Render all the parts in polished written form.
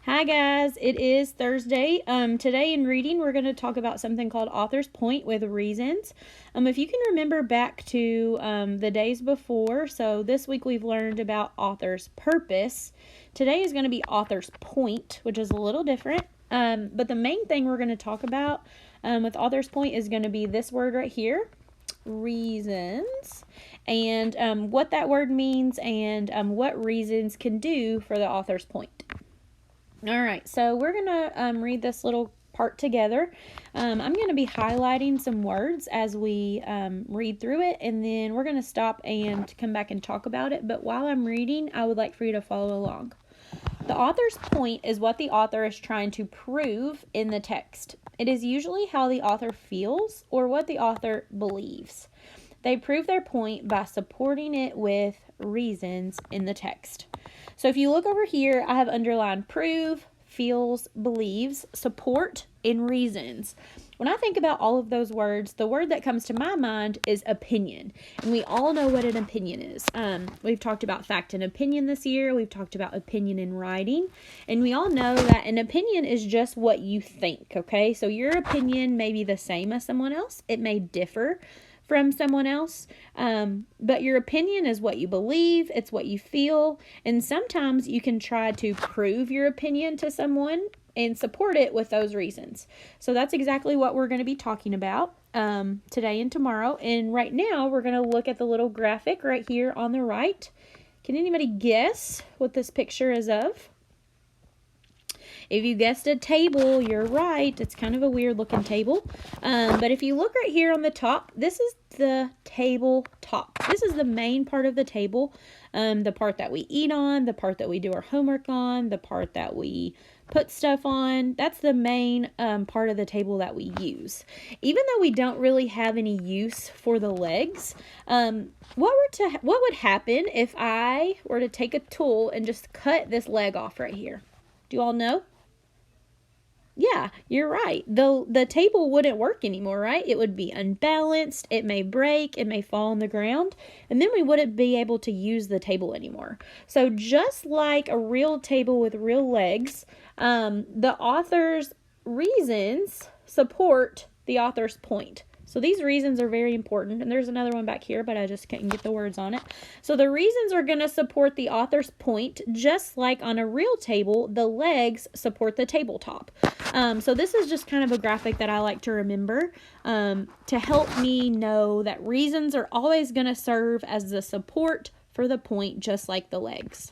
Hi guys, it is Thursday. Today in reading we're going to talk about something called Author's Point with reasons. If you can remember back to the days before, so this week we've learned about author's purpose. Today is going to be author's point, which is a little different. But the main thing we're going to talk about with author's point is going to be this word right here, reasons, and what that word means and what reasons can do for the author's point. All right, so we're going to read this little part together. I'm going to be highlighting some words as we read through it, and then we're going to stop and come back and talk about it. But while I'm reading, I would like for you to follow along. The author's point is what the author is trying to prove in the text. It is usually how the author feels or what the author believes. They prove their point by supporting it with reasons in the text. So if you look over here, I have underlined prove, feels, believes, support, and reasons. When I think about all of those words, the word that comes to my mind is opinion. And we all know what an opinion is. We've talked about fact and opinion this year. We've talked about opinion in writing. And we all know that an opinion is just what you think, okay? So your opinion may be the same as someone else. It may differ from someone else, but your opinion is what you believe, it's what you feel, and sometimes you can try to prove your opinion to someone and support it with those reasons. So that's exactly what we're going to be talking about today and tomorrow. And right now we're going to look at the little graphic right here on the right. Can anybody guess what this picture is of? If you guessed a table, you're right. It's kind of a weird looking table. But if you look right here on the top, this is the table top. This is the main part of the table. The part that we eat on, the part that we do our homework on, the part that we put stuff on. That's the main part of the table that we use. Even though we don't really have any use for the legs, what would happen if I were to take a tool and just cut this leg off right here? Do you all know? Yeah, you're right. The table wouldn't work anymore, right? It would be unbalanced. It may break. It may fall on the ground. And then we wouldn't be able to use the table anymore. So just like a real table with real legs, the author's reasons support the author's point. So these reasons are very important. And there's another one back here, but I just couldn't get the words on it. So the reasons are going to support the author's point, just like on a real table, the legs support the tabletop. So this is just kind of a graphic that I like to remember to help me know that reasons are always going to serve as the support for the point, just like the legs.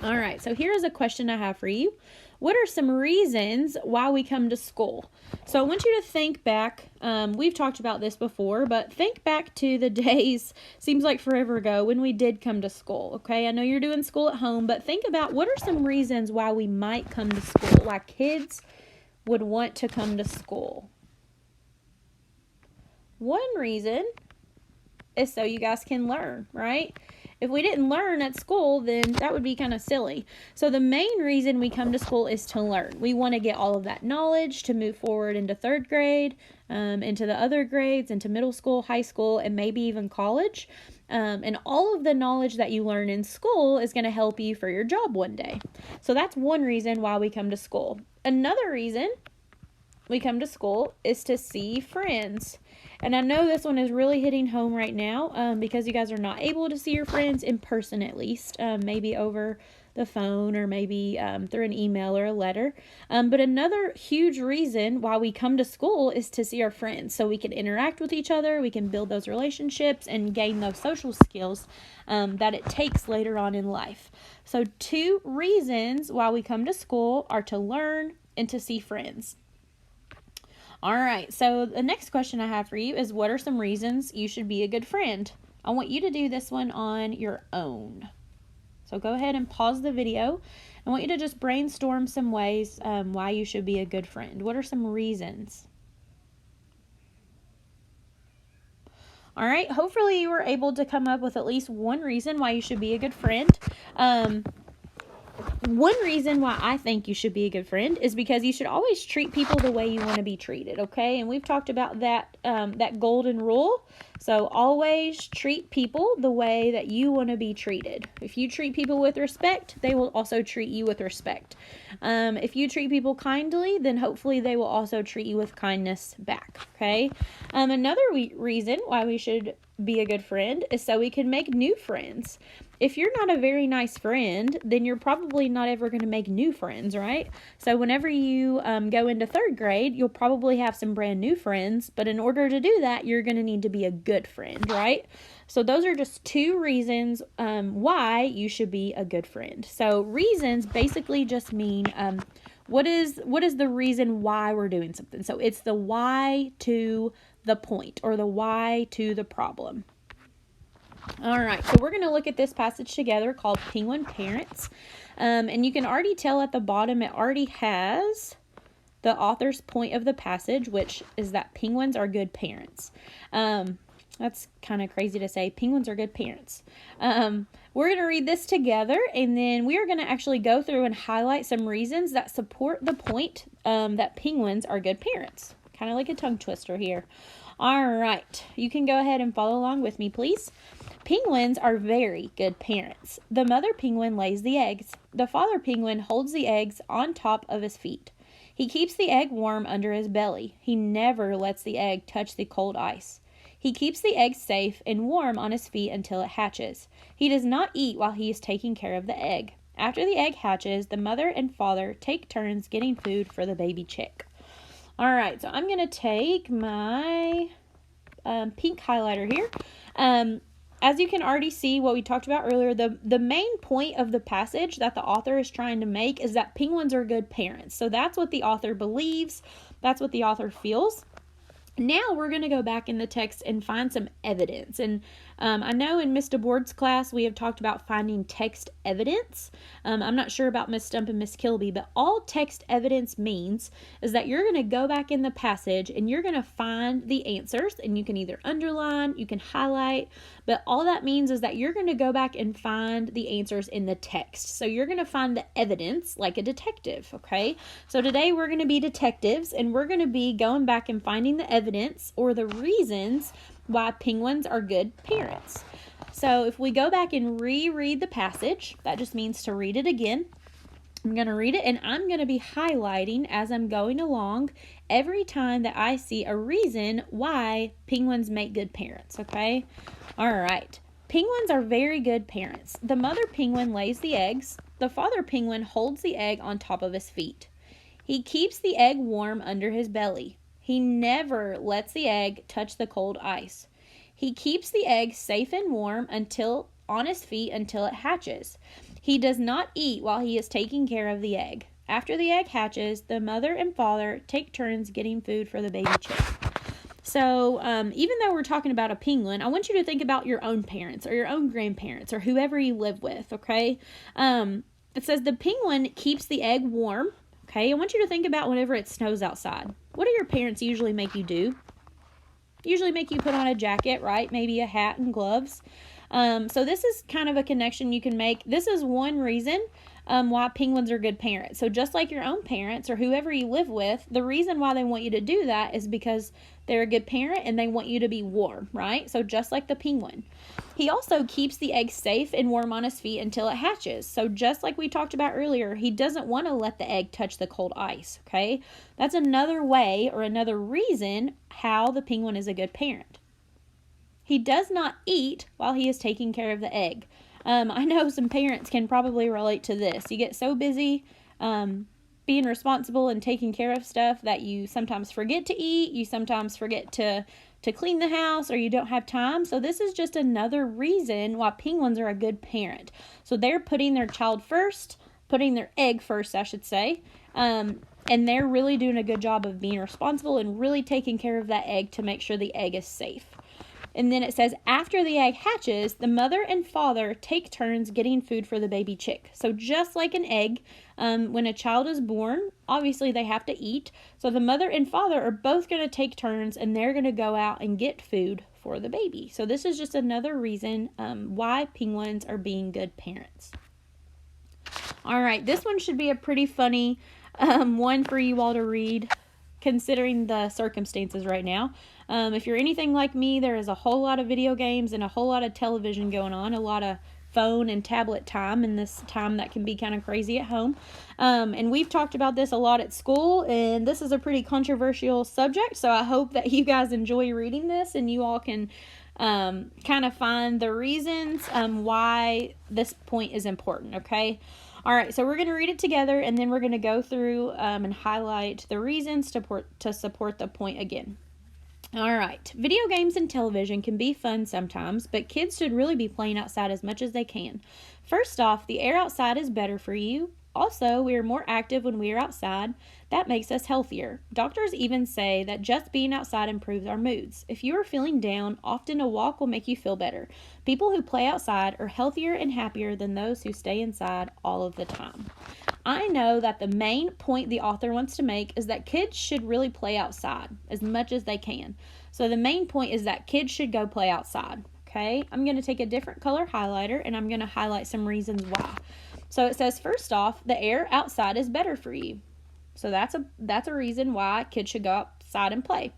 All right, so here's a question I have for you. What are some reasons why we come to school? So I want you to think back. We've talked about this before, but think back to the days, seems like forever ago, when we did come to school, okay? I know you're doing school at home, but think about what are some reasons why we might come to school, why kids would want to come to school. One reason is so you guys can learn, right? If we didn't learn at school, then that would be kind of silly. So the main reason we come to school is to learn. We want to get all of that knowledge to move forward into third grade, into the other grades, into middle school, high school, and maybe even college. And all of the knowledge that you learn in school is going to help you for your job one day. So that's one reason why we come to school. Another reason we come to school is to see friends. And I know this one is really hitting home right now because you guys are not able to see your friends in person, at least, maybe over the phone or maybe through an email or a letter. But another huge reason why we come to school is to see our friends, so we can interact with each other, we can build those relationships and gain those social skills that it takes later on in life. So 2 reasons why we come to school are to learn and to see friends. All right, so the next question I have for you is, what are some reasons you should be a good friend? I want you to do this one on your own. So go ahead and pause the video. I want you to just brainstorm some ways why you should be a good friend. What are some reasons? All right, hopefully you were able to come up with at least one reason why you should be a good friend. one reason why I think you should be a good friend is because you should always treat people the way you want to be treated, okay? And we've talked about that golden rule. So always treat people the way that you want to be treated. If you treat people with respect, they will also treat you with respect. If you treat people kindly, then hopefully they will also treat you with kindness back, okay? Another reason why we should be a good friend is so we can make new friends. If you're not a very nice friend, then you're probably not ever going to make new friends, right? So whenever you go into third grade, you'll probably have some brand new friends, but in order to do that, you're going to need to be a good friend, right? So those are just two reasons why you should be a good friend. So reasons basically just mean what is the reason why we're doing something. So it's the why to the point, or the why to the problem. All right, so we're going to look at this passage together called Penguin Parents. And you can already tell at the bottom it already has the author's point of the passage, which is that penguins are good parents. That's kind of crazy to say. Penguins are good parents. We're going to read this together, and then we are going to actually go through and highlight some reasons that support the point that penguins are good parents. Kind of like a tongue twister here. All right, you can go ahead and follow along with me, please. Penguins are very good parents. The mother penguin lays the eggs. The father penguin holds the eggs on top of his feet. He keeps the egg warm under his belly. He never lets the egg touch the cold ice. He keeps the egg safe and warm on his feet until it hatches. He does not eat while he is taking care of the egg. After the egg hatches, the mother and father take turns getting food for the baby chick. All right, so I'm going to take my pink highlighter here. As you can already see what we talked about earlier, the main point of the passage that the author is trying to make is that penguins are good parents. So that's what the author believes. That's what the author feels. Now we're going to go back in the text and find some evidence. And I know in Miss DeBoard's class we have talked about finding text evidence. I'm not sure about Miss Stump and Miss Kilby, but all text evidence means is that you're going to go back in the passage and you're going to find the answers, and you can either underline, you can highlight, but all that means is that you're going to go back and find the answers in the text. So you're going to find the evidence like a detective, okay? So today we're going to be detectives, and we're going to be going back and finding the evidence or the reasons why penguins are good parents. So if we go back and reread the passage, that just means to read it again. I'm going to read it, and I'm going to be highlighting as I'm going along every time that I see a reason why penguins make good parents, okay? All right. Penguins are very good parents. The mother penguin lays the eggs. The father penguin holds the egg on top of his feet. He keeps the egg warm under his belly. He never lets the egg touch the cold ice. He keeps the egg safe and warm on his feet until it hatches. He does not eat while he is taking care of the egg. After the egg hatches, the mother and father take turns getting food for the baby chick. So even though we're talking about a penguin, I want you to think about your own parents or your own grandparents or whoever you live with, okay? It says the penguin keeps the egg warm. Okay, I want you to think about whenever it snows outside. What do your parents usually make you do? Usually make you put on a jacket, right? Maybe a hat and gloves. So this is kind of a connection you can make. This is one reason why penguins are good parents. So just like your own parents or whoever you live with, the reason why they want you to do that is because they're a good parent and they want you to be warm, right? So just like the penguin. He also keeps the egg safe and warm on his feet until it hatches. So just like we talked about earlier, he doesn't want to let the egg touch the cold ice, okay? That's another way or another reason how the penguin is a good parent. He does not eat while he is taking care of the egg. I know some parents can probably relate to this. You get so busy being responsible and taking care of stuff that you sometimes forget to eat, you sometimes forget to clean the house, or you don't have time. So this is just another reason why penguins are a good parent. So they're putting their child first, putting their egg first, I should say, and they're really doing a good job of being responsible and really taking care of that egg to make sure the egg is safe. And then it says, after the egg hatches, the mother and father take turns getting food for the baby chick. So just like an egg, when a child is born, obviously they have to eat. So the mother and father are both going to take turns, and they're going to go out and get food for the baby. So this is just another reason why penguins are being good parents. All right, this one should be a pretty funny one for you all to read, considering the circumstances right now. If you're anything like me, there is a whole lot of video games and a whole lot of television going on, a lot of phone and tablet time in this time that can be kind of crazy at home. And we've talked about this a lot at school, and this is a pretty controversial subject, so I hope that you guys enjoy reading this and you all can kind of find the reasons why this point is important, okay? All right, so we're going to read it together, and then we're going to go through and highlight the reasons to support the point again. All right, video games and television can be fun sometimes, but kids should really be playing outside as much as they can. First off, the air outside is better for you. Also, we are more active when we are outside. That makes us healthier. Doctors even say that just being outside improves our moods. If you are feeling down, often a walk will make you feel better. People who play outside are healthier and happier than those who stay inside all of the time. I know that the main point the author wants to make is that kids should really play outside as much as they can. So the main point is that kids should go play outside. Okay, I'm going to take a different color highlighter and I'm going to highlight some reasons why. So it says, first off, the air outside is better for you. So that's a reason why kids should go outside and play.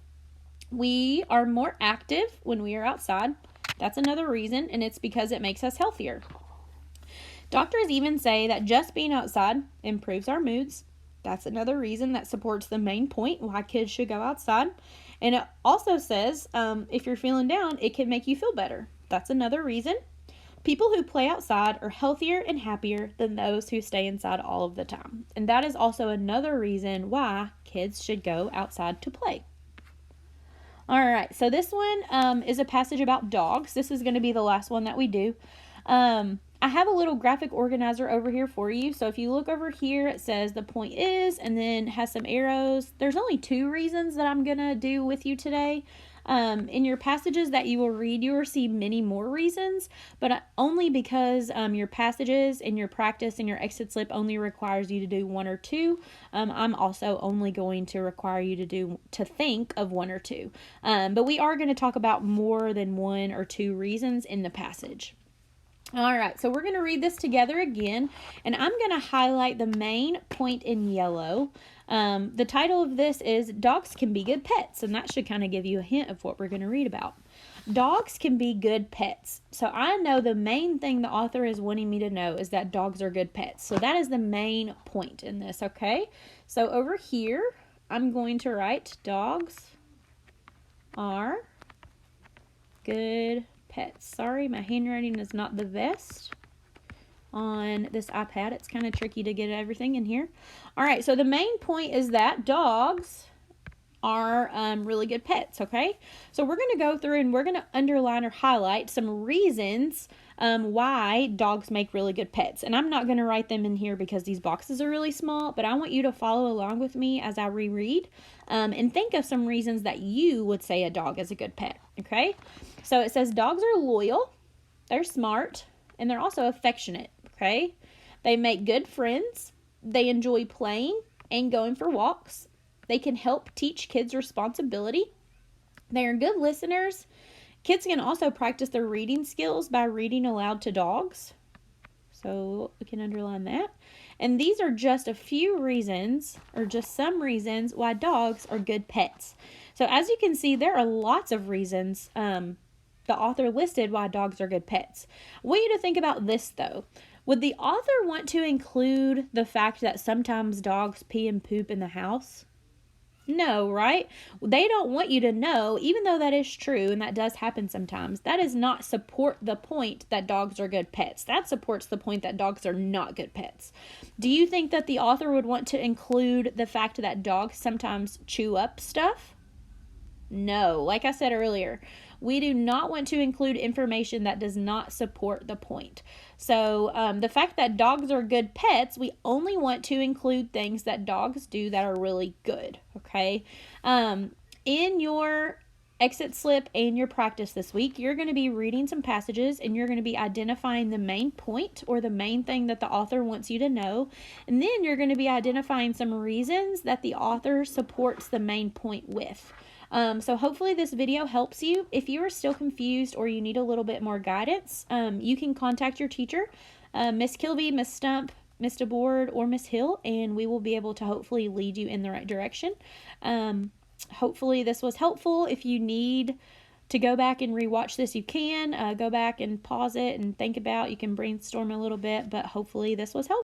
We are more active when we are outside. That's another reason, and it's because it makes us healthier. Doctors even say that just being outside improves our moods. That's another reason that supports the main point why kids should go outside. And it also says if you're feeling down, it can make you feel better. That's another reason. People who play outside are healthier and happier than those who stay inside all of the time. And that is also another reason why kids should go outside to play. All right, so this one is a passage about dogs. This is going to be the last one that we do. I have a little graphic organizer over here for you. So if you look over here, it says the point is, and then has some arrows. There's only 2 reasons that I'm going to do with you today. In your passages that you will read, you will see many more reasons, but only because your passages and your practice and your exit slip only requires you to do 1 or 2. I'm also only going to require you to think of 1 or 2. But we are going to talk about more than 1 or 2 reasons in the passage. All right, so we're going to read this together again, and I'm going to highlight the main point in yellow. The title of this is Dogs Can Be Good Pets, and that should kind of give you a hint of what we're going to read about. Dogs can be good pets. So I know the main thing the author is wanting me to know is that dogs are good pets. So that is the main point in this, okay? So over here, I'm going to write dogs are good pets. Sorry, my handwriting is not the best on this iPad. It's kind of tricky to get everything in here. All right, so the main point is that dogs are really good pets, okay? So we're going to go through and we're going to underline or highlight some reasons why dogs make really good pets. And I'm not going to write them in here because these boxes are really small, but I want you to follow along with me as I reread and think of some reasons that you would say a dog is a good pet, okay? So it says dogs are loyal, they're smart, and they're also affectionate, okay? They make good friends, they enjoy playing and going for walks. They can help teach kids responsibility. They are good listeners. Kids can also practice their reading skills by reading aloud to dogs. So we can underline that. And these are just a few reasons, or just some reasons, why dogs are good pets. So as you can see, there are lots of reasons the author listed why dogs are good pets. I want you to think about this, though. Would the author want to include the fact that sometimes dogs pee and poop in the house? No, right? They don't want you to know, even though that is true and that does happen sometimes. That does not support the point that dogs are good pets. That supports the point that dogs are not good pets. Do you think that the author would want to include the fact that dogs sometimes chew up stuff? No, like I said earlier, we do not want to include information that does not support the point. So the fact that dogs are good pets, we only want to include things that dogs do that are really good, okay? In your exit slip and your practice this week, you're going to be reading some passages and you're going to be identifying the main point or the main thing that the author wants you to know. And then you're going to be identifying some reasons that the author supports the main point with. So hopefully this video helps you. If you are still confused or you need a little bit more guidance, you can contact your teacher, Miss Kilby, Miss Stump, Miss DeBoard or Miss Hill, and we will be able to hopefully lead you in the right direction. Hopefully this was helpful. If you need to go back and rewatch this, you can go back and pause it and think about. You can brainstorm a little bit, but hopefully this was helpful.